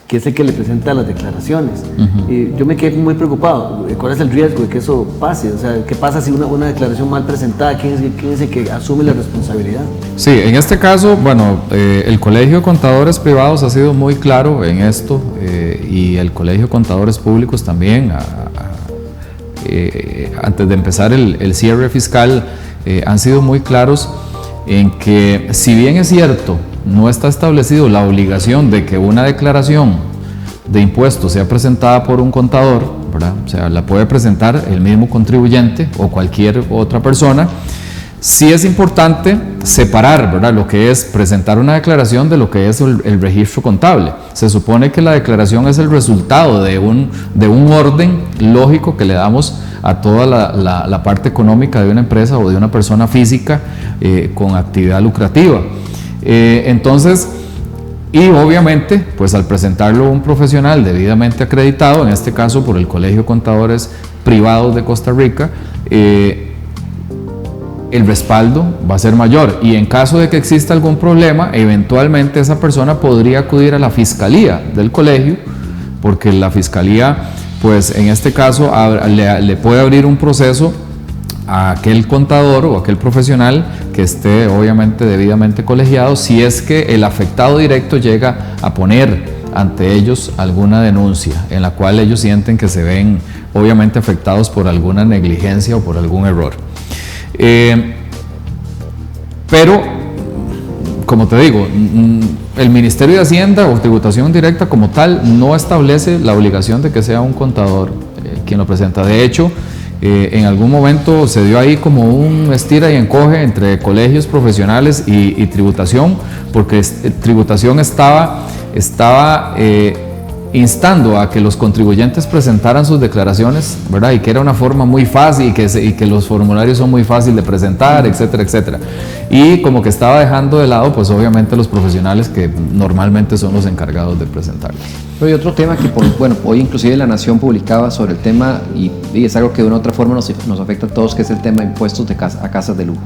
que es el que le presenta las declaraciones. Y yo me quedé muy preocupado. ¿Cuál es el riesgo de que eso pase? O sea, ¿qué pasa si una declaración mal presentada? ¿Quién es el que asume la responsabilidad? Sí, en este caso, bueno, el Colegio de Contadores Privados ha sido muy claro en esto y el Colegio de Contadores Públicos también. Antes de empezar el cierre fiscal, han sido muy claros en que, si bien es cierto, no está establecido la obligación de que una declaración de impuestos sea presentada por un contador, ¿verdad? O sea, la puede presentar el mismo contribuyente o cualquier otra persona. Sí es importante separar, ¿verdad?, lo que es presentar una declaración de lo que es el registro contable. Se supone que la declaración es el resultado de un orden lógico que le damos a toda la parte económica de una empresa o de una persona física con actividad lucrativa. Entonces, y obviamente, pues al presentarlo un profesional debidamente acreditado, en este caso por el Colegio de Contadores Privados de Costa Rica, el respaldo va a ser mayor, y en caso de que exista algún problema, eventualmente esa persona podría acudir a la fiscalía del colegio, porque la fiscalía, pues en este caso, le puede abrir un proceso a aquel contador o aquel profesional que esté obviamente debidamente colegiado, si es que el afectado directo llega a poner ante ellos alguna denuncia en la cual ellos sienten que se ven obviamente afectados por alguna negligencia o por algún error. Pero, como te digo, el Ministerio de Hacienda o Tributación Directa como tal no establece la obligación de que sea un contador quien lo presenta. De hecho, en algún momento se dio ahí como un estira y encoge entre colegios profesionales y tributación, porque tributación estaba instando a que los contribuyentes presentaran sus declaraciones, ¿verdad? Y que era una forma muy fácil y que los formularios son muy fáciles de presentar, etcétera, etcétera. Y como que estaba dejando de lado, pues obviamente los profesionales que normalmente son los encargados de presentarlos. Pero hay otro tema que, hoy inclusive La Nación publicaba sobre el tema y es algo que de una u otra forma nos afecta a todos, que es el tema de impuestos a casas de lujo.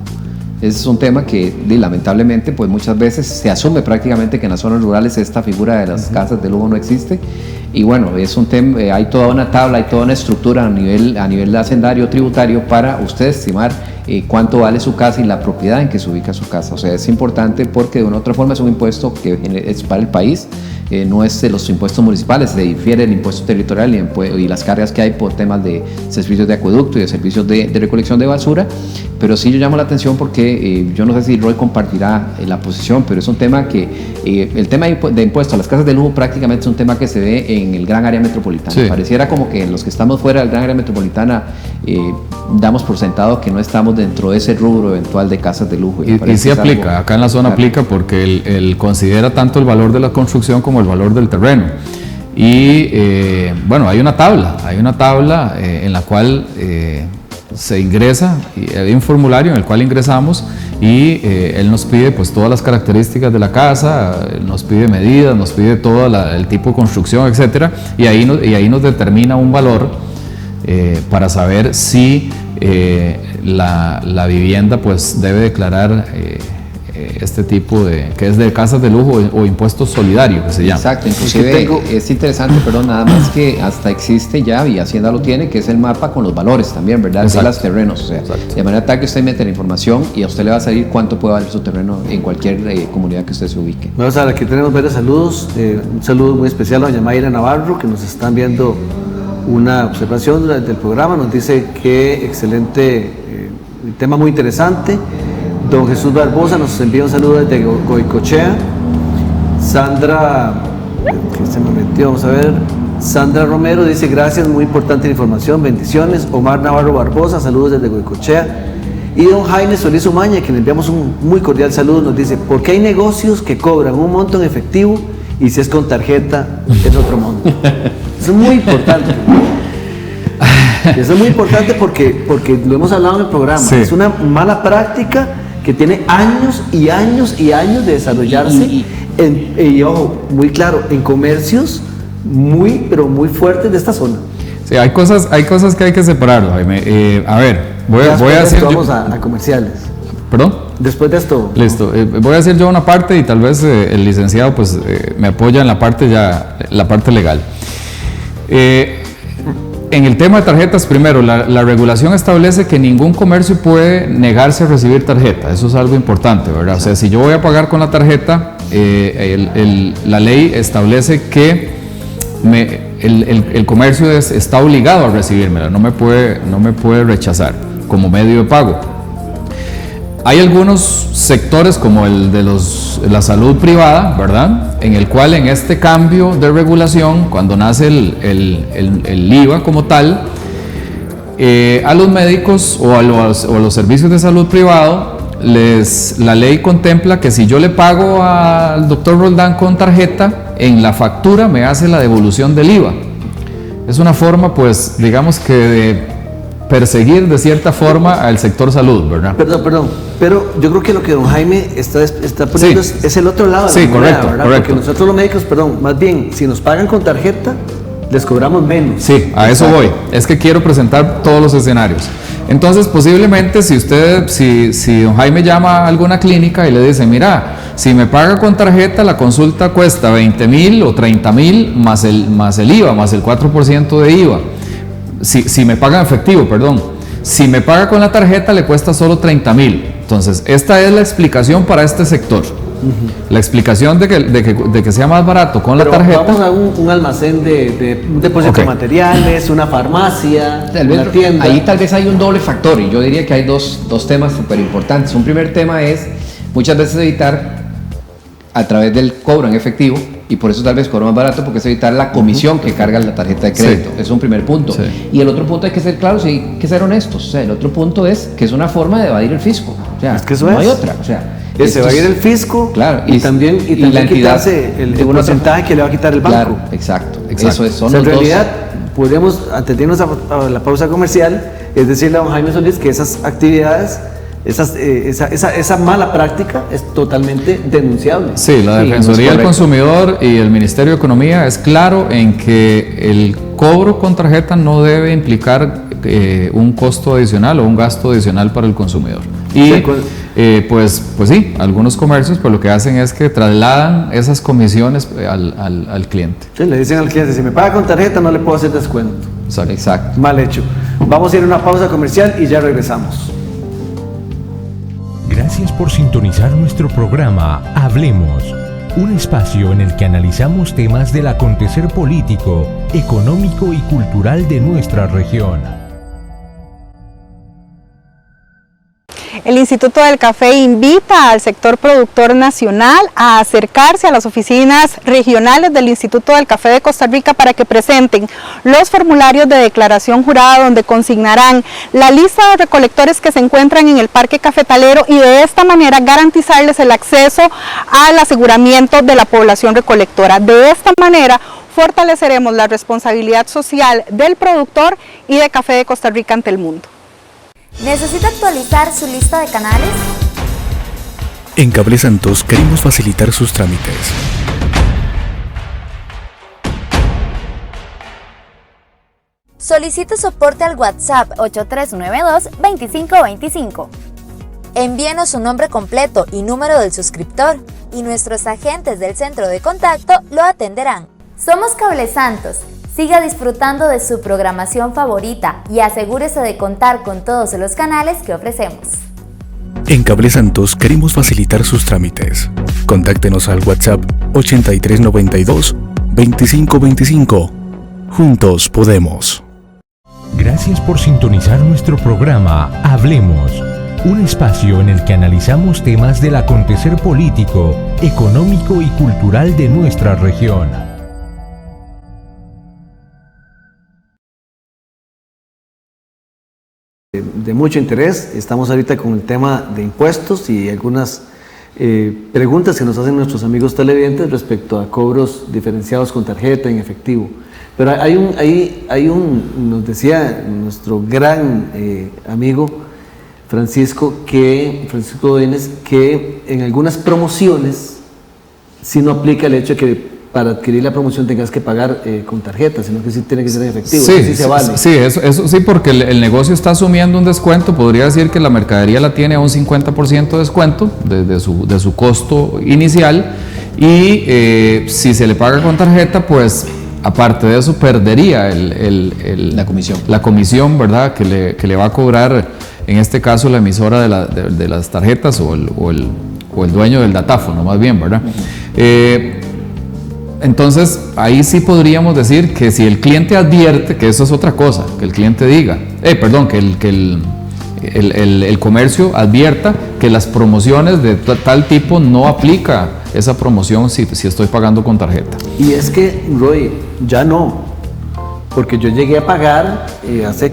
Ese es un tema que lamentablemente pues muchas veces se asume prácticamente que en las zonas rurales esta figura de las casas de lujo no existe, y bueno, es un tema, hay toda una tabla, hay toda una estructura a nivel hacendario, tributario, para usted estimar cuánto vale su casa y la propiedad en que se ubica su casa. O sea, es importante porque de una u otra forma es un impuesto que es para el país, no es de los impuestos municipales, se difiere el impuesto territorial y las cargas que hay por temas de servicios de acueducto y de servicios de recolección de basura. Pero sí yo llamo la atención porque yo no sé si Roy compartirá la posición, pero es un tema que el tema de impuestos a las casas de lujo prácticamente es un tema que se ve en el gran área metropolitana. Sí. Pareciera como que los que estamos fuera del gran área metropolitana damos por sentado que no estamos dentro de ese rubro eventual de casas de lujo. Y sí aplica, acá en la zona aplica porque él considera tanto el valor de la construcción como el valor del terreno. Y bueno, hay una tabla en la cual se ingresa, hay un formulario en el cual ingresamos y él nos pide pues todas las características de la casa, nos pide medidas, nos pide todo el tipo de construcción, etcétera, y ahí nos determina un valor para saber si la vivienda pues debe declarar este tipo que es de casas de lujo o impuestos solidarios que se llama. Exacto, inclusive es interesante, perdón, nada más que hasta existe ya, y Hacienda lo tiene, que es el mapa con los valores también, ¿verdad? Exacto. De los terrenos, o sea, exacto. De manera tal que usted mete la información y a usted le va a salir cuánto puede valer su terreno en cualquier comunidad que usted se ubique. Vamos a ver, aquí tenemos varios saludos, un saludo muy especial a doña Mayra Navarro, que nos están viendo una observación durante el programa, nos dice que excelente tema, muy interesante. Don Jesús Barbosa nos envía un saludo desde Goicochea. Sandra, que se me metió, vamos a ver. Sandra Romero dice gracias, muy importante la información, bendiciones. Omar Navarro Barbosa, saludos desde Goicochea. Y don Jaime Solís Umaña, que le enviamos un muy cordial saludo, nos dice: ¿por qué hay negocios que cobran un monto en efectivo y si es con tarjeta, es otro monto. Eso es muy importante. Eso es muy importante porque lo hemos hablado en el programa. Sí. Es una mala práctica que tiene años y años y años de desarrollarse y ojo, muy claro, en comercios pero muy fuertes de esta zona. Sí, hay cosas que hay que separar, Jaime. A ver, voy a hacer... Vamos a comerciales. ¿Perdón? Después de esto. Listo. Voy a hacer yo una parte y tal vez el licenciado pues me apoya en la parte legal. En el tema de tarjetas, primero, la regulación establece que ningún comercio puede negarse a recibir tarjeta. Eso es algo importante, ¿verdad? O sea, si yo voy a pagar con la tarjeta, la ley establece que el comercio está obligado a recibírmela, no me puede rechazar como medio de pago. Hay algunos sectores como el de la salud privada, ¿verdad? En el cual en este cambio de regulación, cuando nace el IVA como tal, a los médicos o a los servicios de salud privado, la ley contempla que si yo le pago al doctor Roldán con tarjeta, en la factura me hace la devolución del IVA. Es una forma, pues, digamos que de perseguir de cierta forma al sector salud, ¿verdad? Perdón, pero yo creo que lo que don Jaime está poniendo es el otro lado de la moneda, correcto, ¿verdad? correcto. Porque nosotros los médicos, más bien, si nos pagan con tarjeta, les cobramos menos. Sí, a eso voy. Es que quiero presentar todos los escenarios. Entonces, posiblemente, si don Jaime llama a alguna clínica y le dice, mira, si me paga con tarjeta, la consulta cuesta 20,000 o 30,000 más el IVA, más el 4% de IVA. Si me paga en efectivo, perdón. Si me paga con la tarjeta, le cuesta solo 30,000. Entonces, esta es la explicación para este sector. La explicación de que sea más barato con la tarjeta. Vamos a un almacén de un depósito de materiales, una farmacia, una tienda. Ahí tal vez hay un doble factor y yo diría que hay dos temas súper importantes. Un primer tema es muchas veces evitar a través del cobro en efectivo, y por eso tal vez cobro más barato, porque es evitar la comisión que carga la tarjeta de crédito. Sí. Es un primer punto. Sí. Y el otro punto hay que ser claros y hay que ser honestos. O sea, el otro punto es que es una forma de evadir el fisco. O sea, Es que eso no hay es. otra. O sea, Se va a ir el fisco, claro, y también la entidad quitarse el porcentaje que le va a quitar el banco. Claro, exacto. Eso es, son O sea, los en dos. realidad, podríamos, antes de irnos a la pausa comercial, es decirle a don Jaime Solís que esas actividades, esa mala práctica es totalmente denunciable. Sí, la Defensoría del Consumidor y el Ministerio de Economía es claro en que el cobro con tarjeta no debe implicar un costo adicional o un gasto adicional para el consumidor. Y pues sí, algunos comercios pues lo que hacen es que trasladan esas comisiones al cliente. Sí, le dicen al cliente, si me paga con tarjeta no le puedo hacer descuento. Exacto. Mal hecho. Vamos a ir a una pausa comercial y ya regresamos. Gracias por sintonizar nuestro programa Hablemos, un espacio en el que analizamos temas del acontecer político, económico y cultural de nuestra región. El Instituto del Café invita al sector productor nacional a acercarse a las oficinas regionales del Instituto del Café de Costa Rica para que presenten los formularios de declaración jurada donde consignarán la lista de recolectores que se encuentran en el Parque Cafetalero y de esta manera garantizarles el acceso al aseguramiento de la población recolectora. De esta manera fortaleceremos la responsabilidad social del productor y de Café de Costa Rica ante el mundo. ¿Necesita actualizar su lista de canales? En Cable Santos queremos facilitar sus trámites. Solicite soporte al WhatsApp 8392-2525. Envíenos su nombre completo y número del suscriptor y nuestros agentes del centro de contacto lo atenderán. Somos Cable Santos. Siga disfrutando de su programación favorita y asegúrese de contar con todos los canales que ofrecemos. En Cable Santos queremos facilitar sus trámites. Contáctenos al WhatsApp 8392-2525. Juntos podemos. Gracias por sintonizar nuestro programa Hablemos, un espacio en el que analizamos temas del acontecer político, económico y cultural de nuestra región. De mucho interés. Estamos ahorita con el tema de impuestos y algunas preguntas que nos hacen nuestros amigos televidentes respecto a cobros diferenciados con tarjeta en efectivo. Pero nos decía nuestro gran amigo Francisco Godínez, que en algunas promociones sí no aplica el hecho de que para adquirir la promoción tengas que pagar con tarjeta, sino que sí tiene que ser en efectivo. Sí, se vale. Sí, eso sí, porque el negocio está asumiendo un descuento. Podría decir que la mercadería la tiene a un 50% de descuento de su costo inicial, y si se le paga con tarjeta, pues aparte de eso perdería la comisión, ¿verdad?, que le va a cobrar, en este caso, la emisora de las tarjetas o el dueño del datáfono, más bien, ¿verdad? Entonces, ahí sí podríamos decir que si el cliente advierte, que eso es otra cosa, que el cliente diga, que el comercio advierta que las promociones de tal tipo no aplica esa promoción si estoy pagando con tarjeta. Y es que, Roy, ya no, porque yo llegué a pagar hace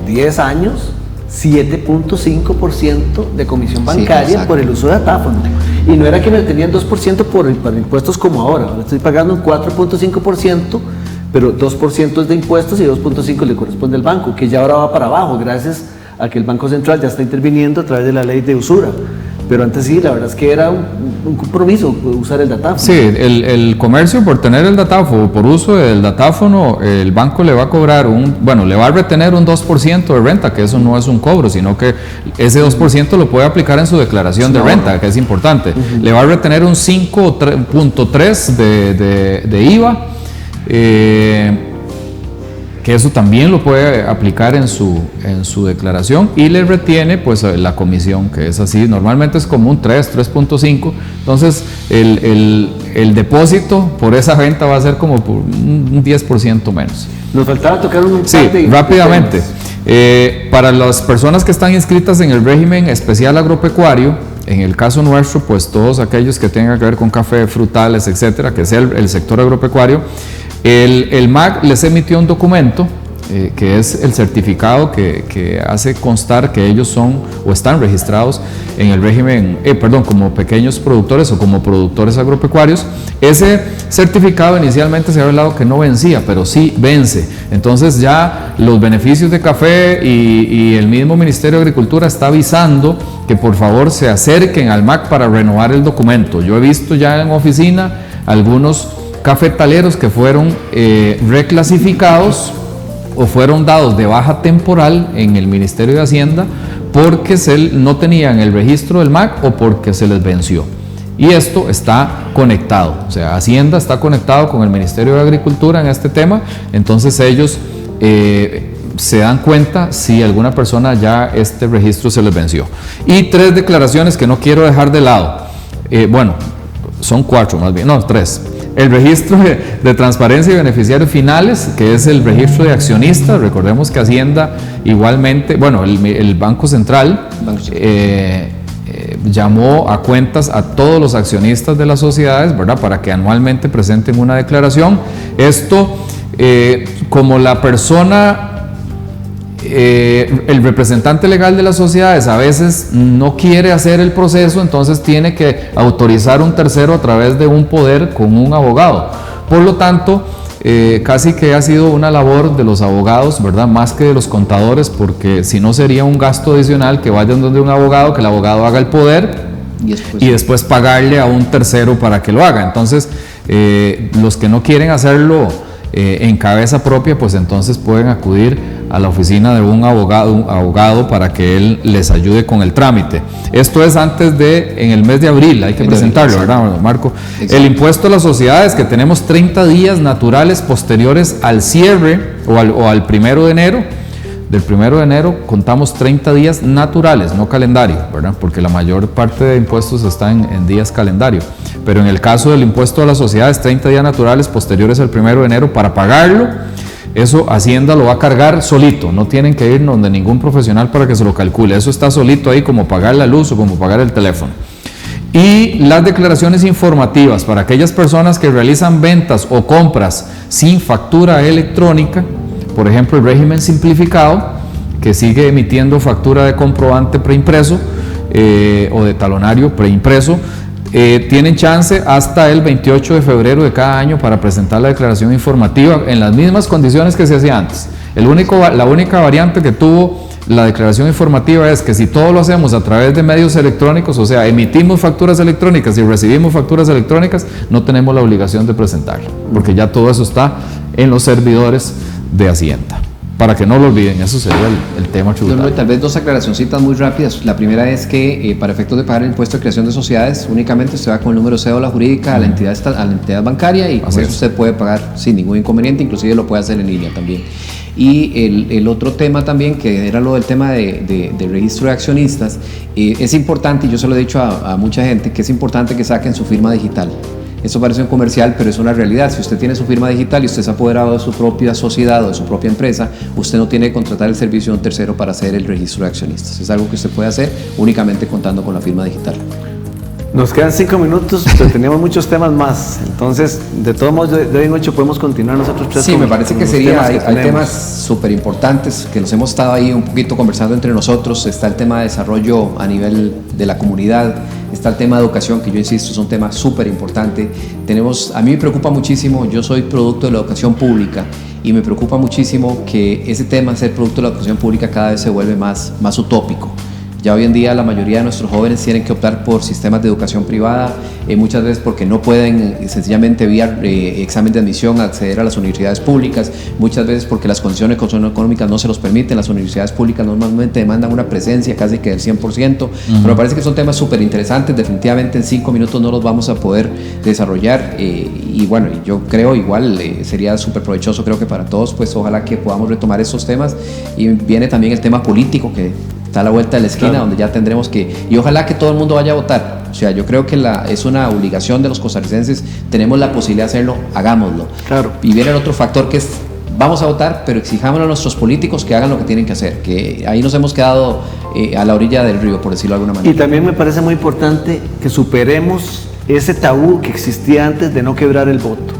10 años 7.5% de comisión bancaria por el uso de datáfono. Y no era que me tenían 2% por impuestos como ahora estoy pagando un 4.5%, pero 2% es de impuestos y 2.5% le corresponde al banco, que ya ahora va para abajo, gracias a que el Banco Central ya está interviniendo a través de la ley de usura. Pero antes sí, la verdad es que era un compromiso usar el datáfono. Sí, el comercio, por tener el datáfono, por uso del datáfono, el banco le va a cobrar le va a retener un 2% de renta, que eso no es un cobro, sino que ese 2% lo puede aplicar en su declaración de renta, que es importante. Le va a retener un 5.3% de IVA, que eso también lo puede aplicar en su declaración, y le retiene pues la comisión, que es así, normalmente es como un 3.5, entonces el depósito por esa venta va a ser como por un 10% menos. Nos faltaba tocar un Sí, rápidamente. Para las personas que están inscritas en el régimen especial agropecuario, en el caso nuestro, pues todos aquellos que tengan que ver con café, frutales, etcétera, que sea el sector agropecuario, el MAC les emitió un documento que es el certificado que hace constar que ellos son o están registrados en el régimen, como pequeños productores o como productores agropecuarios. Ese certificado inicialmente se había hablado que no vencía, pero sí vence. Entonces ya los beneficios de café y el mismo Ministerio de Agricultura está avisando que por favor se acerquen al MAC para renovar el documento. Yo he visto ya en oficina algunos cafetaleros que fueron reclasificados o fueron dados de baja temporal en el Ministerio de Hacienda porque no tenían el registro del MAC o porque se les venció. Y esto está conectado, o sea, Hacienda está conectado con el Ministerio de Agricultura en este tema, entonces ellos se dan cuenta si alguna persona ya este registro se les venció. Y 3 declaraciones que no quiero dejar de lado, son 4 más bien, no, 3. El registro de transparencia y beneficiarios finales, que es el registro de accionistas. Recordemos que Hacienda igualmente, el Banco Central llamó a cuentas a todos los accionistas de las sociedades, ¿verdad?, para que anualmente presenten una declaración. Esto, como la persona, el representante legal de las sociedades a veces no quiere hacer el proceso, entonces tiene que autorizar un tercero a través de un poder con un abogado. Por lo tanto, casi que ha sido una labor de los abogados, ¿verdad?, más que de los contadores, porque si no sería un gasto adicional que vayan donde un abogado, que el abogado haga el poder y después pagarle a un tercero para que lo haga. Entonces, los que no quieren hacerlo en cabeza propia, pues entonces pueden acudir a la oficina de un abogado para que él les ayude con el trámite. Esto es en el mes de abril, hay que presentarlo, ¿verdad, Marco? Exacto. El impuesto a las sociedades, que tenemos 30 días naturales posteriores al cierre o al 1 de enero. Del 1 de enero contamos 30 días naturales, no calendario, ¿verdad? Porque la mayor parte de impuestos están en días calendario. Pero en el caso del impuesto a las sociedades, 30 días naturales posteriores al 1 de enero para pagarlo. Eso Hacienda lo va a cargar solito, no tienen que ir donde ningún profesional para que se lo calcule. Eso está solito ahí, como pagar la luz o como pagar el teléfono. Y las declaraciones informativas para aquellas personas que realizan ventas o compras sin factura electrónica, por ejemplo el régimen simplificado, que sigue emitiendo factura de comprobante preimpreso, o de talonario preimpreso, tienen chance hasta el 28 de febrero de cada año para presentar la declaración informativa en las mismas condiciones que se hacía antes. La única variante que tuvo la declaración informativa es que si todo lo hacemos a través de medios electrónicos, o sea, emitimos facturas electrónicas y recibimos facturas electrónicas, no tenemos la obligación de presentarla, porque ya todo eso está en los servidores de Hacienda. Para que no lo olviden, eso sería el tema tributario. Tal vez dos aclaracioncitas muy rápidas. La primera es que para efectos de pagar el impuesto de creación de sociedades, únicamente usted va con el número de cédula jurídica a la entidad bancaria y con eso usted puede pagar sin ningún inconveniente, inclusive lo puede hacer en línea también. Y el otro tema también, que era lo del tema de registro de accionistas, es importante, y yo se lo he dicho a mucha gente, que es importante que saquen su firma digital. Eso parece un comercial, pero es una realidad. Si usted tiene su firma digital y usted se ha apoderado de su propia sociedad o de su propia empresa, usted no tiene que contratar el servicio de un tercero para hacer el registro de accionistas. Es algo que usted puede hacer únicamente contando con la firma digital. Nos quedan 5 minutos, pero teníamos muchos temas más. Entonces, de todos modos, de hoy en 8 podemos continuar nosotros tres. Sí, me parece que sería, hay temas súper importantes que nos hemos estado ahí un poquito conversando entre nosotros. Está el tema de desarrollo a nivel de la comunidad, está el tema de educación, que yo insisto, es un tema súper importante. A mí me preocupa muchísimo, yo soy producto de la educación pública, y me preocupa muchísimo que ese tema, ser producto de la educación pública, cada vez se vuelve más utópico. Ya hoy en día la mayoría de nuestros jóvenes tienen que optar por sistemas de educación privada, muchas veces porque no pueden sencillamente vía examen de admisión acceder a las universidades públicas, muchas veces porque las condiciones económicas no se los permiten. Las universidades públicas normalmente demandan una presencia casi que del 100%, pero me parece que son temas súper interesantes. Definitivamente en 5 minutos no los vamos a poder desarrollar, y bueno, yo creo igual sería súper provechoso, creo que para todos, pues ojalá que podamos retomar estos temas. Y viene también el tema político, que está a la vuelta de la esquina, claro, donde ya tendremos y ojalá que todo el mundo vaya a votar. O sea, yo creo que es una obligación de los costarricenses, tenemos la posibilidad de hacerlo, hagámoslo. Claro. Y viene el otro factor, que es, vamos a votar, pero exijámosle a nuestros políticos que hagan lo que tienen que hacer, que ahí nos hemos quedado a la orilla del río, por decirlo de alguna manera. Y también me parece muy importante que superemos ese tabú que existía antes de no quebrar el voto,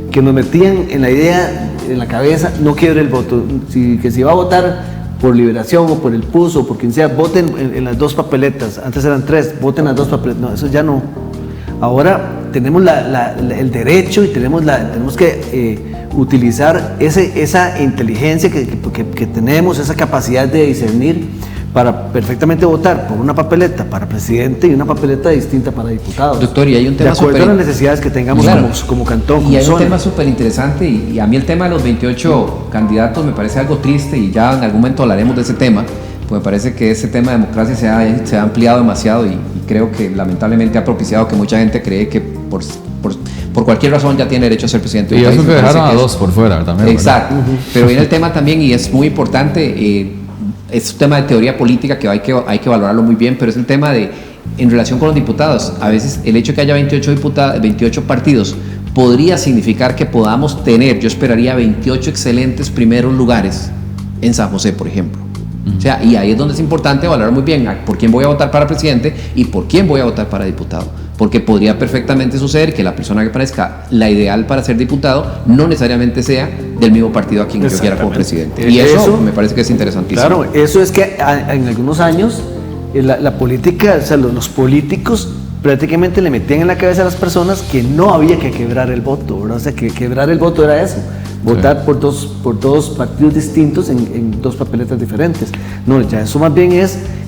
que nos metían en la idea, en la cabeza, no quiebre el voto, que si va a votar por Liberación o por el PUS o por quien sea, voten en las 2 papeletas. Antes eran 3, voten las 2 papeletas. No, eso ya no. Ahora tenemos el derecho y tenemos que utilizar esa inteligencia que tenemos, esa capacidad de discernir, para perfectamente votar por una papeleta para presidente y una papeleta distinta para diputados. Doctor, y hay un tema de acuerdo a las necesidades que tengamos, claro, como cantón. Y hay un tema súper interesante, y a mí el tema de los 28 candidatos me parece algo triste, y ya en algún momento hablaremos de ese tema, pues me parece que ese tema de democracia se ha ampliado demasiado, y creo que lamentablemente ha propiciado que mucha gente cree que por cualquier razón ya tiene derecho a ser presidente. Y eso que dejaron a 2 por fuera también. Exacto, pero viene el tema también, y es muy importante, es un tema de teoría política que hay que valorarlo muy bien, pero es el tema en relación con los diputados. A veces el hecho de que haya 28 partidos podría significar que podamos tener, yo esperaría 28 excelentes primeros lugares en San José, por ejemplo. O sea, y ahí es donde es importante valorar muy bien por quién voy a votar para presidente y por quién voy a votar para diputado, porque podría perfectamente suceder que la persona que parezca la ideal para ser diputado no necesariamente sea del mismo partido a quien yo quiera como presidente. Y eso me parece que es interesantísimo. Claro, eso es que en algunos años la política, o sea, los políticos prácticamente le metían en la cabeza a las personas que no había que quebrar el voto, ¿verdad? O sea, que quebrar el voto era eso, votar por dos partidos distintos en 2 papeletas diferentes. No, ya eso más bien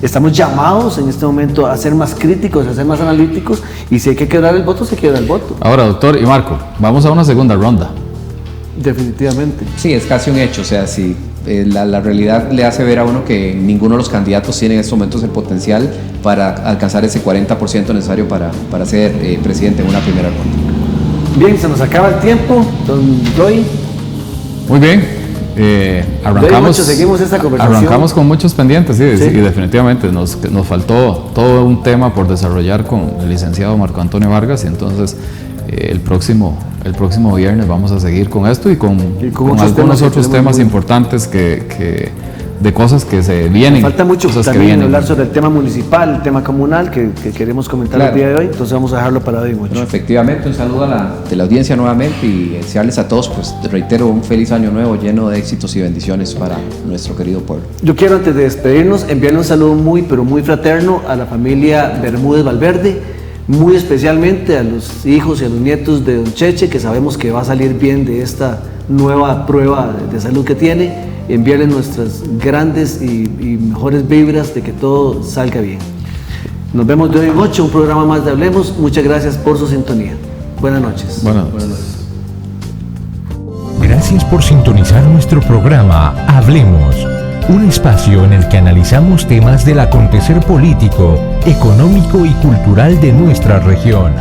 estamos llamados en este momento a ser más críticos, a ser más analíticos, y si hay que quebrar el voto, se quebra el voto. Ahora, doctor y Marco, vamos a una segunda ronda. Definitivamente. Sí, es casi un hecho, o sea, si la realidad le hace ver a uno que ninguno de los candidatos tiene en estos momentos el potencial para alcanzar ese 40% necesario para ser presidente en una primera ronda. Bien, se nos acaba el tiempo, don Roy. Muy bien, seguimos esta conversación. Arrancamos con muchos pendientes, sí. Y definitivamente nos faltó todo un tema por desarrollar con el licenciado Marco Antonio Vargas, y entonces el próximo viernes vamos a seguir con esto y con algunos otros temas importantes que de cosas que se vienen. Falta mucho cosas también que vienen. hablar sobre el tema municipal, el tema comunal que queremos comentar el día de hoy, entonces vamos a dejarlo para hoy mucho. No, efectivamente, un saludo de la audiencia nuevamente y desearles a todos, pues reitero, un feliz año nuevo lleno de éxitos y bendiciones para nuestro querido pueblo. Yo quiero antes de despedirnos enviarle un saludo muy pero muy fraterno a la familia Bermúdez Valverde, muy especialmente a los hijos y a los nietos de don Cheche, que sabemos que va a salir bien de esta nueva prueba de salud que tiene. Enviarles nuestras grandes y mejores vibras de que todo salga bien. Nos vemos de hoy en 8, un programa más de Hablemos. Muchas gracias por su sintonía. Buenas noches. Buenas noches. Gracias por sintonizar nuestro programa Hablemos, un espacio en el que analizamos temas del acontecer político, económico y cultural de nuestra región.